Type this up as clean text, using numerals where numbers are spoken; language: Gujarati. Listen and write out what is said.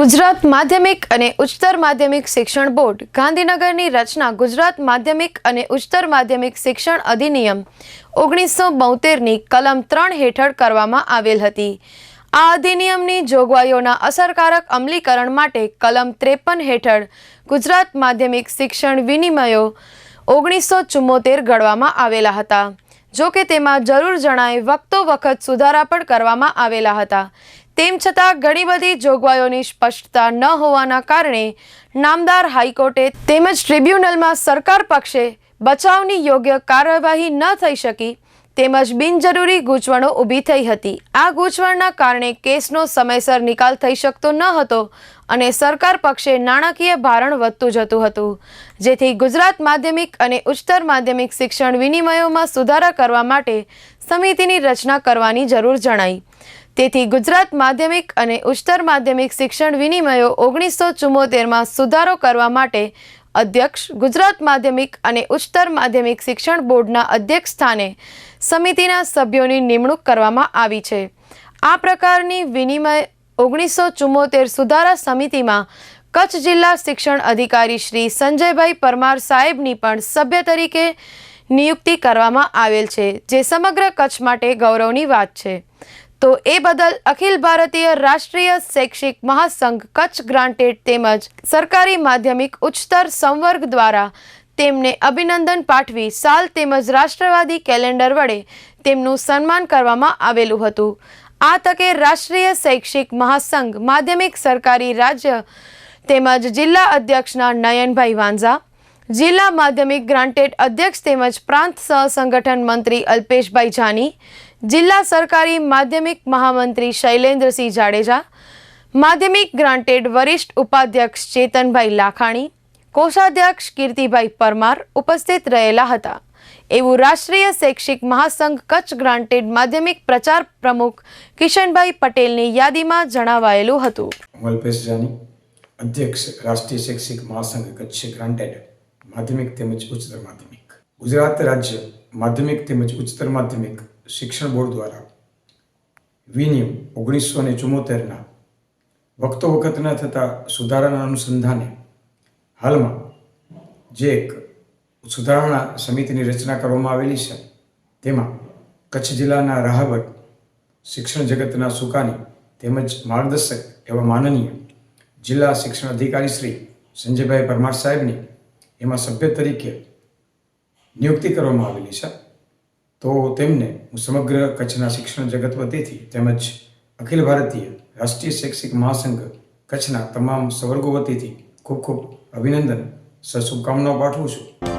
ગુજરાત માધ્યમિક અને ઉચ્ચતર માધ્યમિક શિક્ષણ બોર્ડ ગાંધીનગરની રચના ગુજરાત માધ્યમિક અને ઉચ્ચતર માધ્યમિક શિક્ષણ અધિનિયમ 1972ની કલમ 3 હેઠળ કરવામાં આવેલ હતી। આ અધિનિયમની જોગવાઈઓના અસરકારક અમલીકરણ માટે કલમ 53 હેઠળ ગુજરાત માધ્યમિક શિક્ષણ વિનિમયો 1974 ઘડવામાં આવેલા હતા। જો કે તેમાં જરૂર જણાય વખતો વખત સુધારા પણ કરવામાં આવેલા હતા। તેમ છતાં ઘણી બધી જોગવાઈઓની સ્પષ્ટતા ન હોવાના કારણે નામદાર હાઈકોર્ટે તેમજ ટ્રિબ્યુનલમાં સરકાર પક્ષે બચાવની યોગ્ય કાર્યવાહી ન થઈ શકી તેમજ બિનજરૂરી ગૂંચવણો ઊભી થઈ હતી। આ ગૂંચવણના કારણે કેસનો સમયસર નિકાલ થઈ શકતો ન હતો અને સરકાર પક્ષે નાણાકીય ભારણ વધતું જતું હતું, જેથી ગુજરાત માધ્યમિક અને ઉચ્ચતર માધ્યમિક શિક્ષણ વિનિમયોમાં સુધારા કરવા માટે સમિતિની રચના કરવાની જરૂર જણાઈ। તેથી ગુજરાત માધ્યમિક અને ઉચ્ચતર માધ્યમિક શિક્ષણ વિનિમયો 1974માં સુધારો કરવા માટે અધ્યક્ષ ગુજરાત માધ્યમિક અને ઉચ્ચતર માધ્યમિક શિક્ષણ બોર્ડના અધ્યક્ષ સ્થાને સમિતિના સભ્યોની નિમણૂક કરવામાં આવી છે। આ પ્રકારની વિનિમય 1974 સુધારા સમિતિમાં કચ્છ જિલ્લા શિક્ષણ અધિકારી શ્રી સંજયભાઈ પરમાર સાહેબની પણ સભ્ય તરીકે નિયુક્તિ કરવામાં આવેલ છે, જે સમગ્ર કચ્છ માટે ગૌરવની વાત છે। તો એ બદલ અખિલ ભારતીય રાષ્ટ્રીય શૈક્ષિક મહાસંઘ કચ્છ ગ્રાન્ટેડ તેમજ સરકારી માધ્યમિક ઉચ્ચતર સંવર્ગ દ્વારા તેમને અભિનંદન પાઠવી સાલ તેમજ રાષ્ટ્રવાદી કેલેન્ડર વડે તેમનું સન્માન કરવામાં આવેલું હતું। આ તકે રાષ્ટ્રીય શૈક્ષિક મહાસંઘ માધ્યમિક સરકારી રાજ્ય તેમજ જિલ્લા અધ્યક્ષના નયનભાઈ વાંઝા, જિલ્લા માધ્યમિક ગ્રાન્ટેડ અધ્યક્ષ તેમજ પ્રાંત સહસંગઠન મંત્રી અલ્પેશભાઈ જાની, જિલ્લા સરકારી માધ્યમિક મહામંત્રી શૈલેન્દ્રસિંહ જાડેજા, માધ્યમિક ગ્રાન્ટેડ વરિષ્ઠ ઉપાધ્યક્ષ ચેતનભાઈ લાખાણી, કોષાધ્યક્ષ કીર્તિભાઈ પરમાર ઉપસ્થિત રહેલા હતા, એવું રાષ્ટ્રીય શૈક્ષિક મહાસંઘ કચ્છ ગ્રાન્ટેડ માધ્યમિક પ્રચાર પ્રમુખ કિશનભાઈ પટેલની યાદીમાં જણાવાયેલું હતું। અલ્પેશ જાની, અધ્યક્ષ રાષ્ટ્રીય શૈક્ષિક મહાસંઘ કચ્છ ગ્રાન્ટેડ માધ્યમિક તેમજ ઉચ્ચતર માધ્યમિક, ગુજરાત રાજ્ય માધ્યમિક તેમજ ઉચ્ચતર માધ્યમિક શિક્ષણ બોર્ડ દ્વારા વિનિયમ 1974ના વખતો વખતના થતા સુધારાના અનુસંધાને હાલમાં જે એક સુધારણા સમિતિની રચના કરવામાં આવેલી છે, તેમાં કચ્છ જિલ્લાના રાહબર, શિક્ષણ જગતના સુકાની તેમજ માર્ગદર્શક એવા માનનીય જિલ્લા શિક્ષણ અધિકારી શ્રી સંજયભાઈ પરમાર સાહેબની એમાં સભ્ય તરીકે નિયુક્તિ કરવામાં આવેલી છે। તો તેમને હું સમગ્ર કચ્છના શિક્ષણ જગત વતીથી તેમજ અખિલ ભારતીય રાષ્ટ્રીય શૈક્ષિક મહાસંઘ કચ્છના તમામ સંવર્ગો વતીથી ખૂબ ખૂબ અભિનંદન, શુભકામનાઓ પાઠવું છું।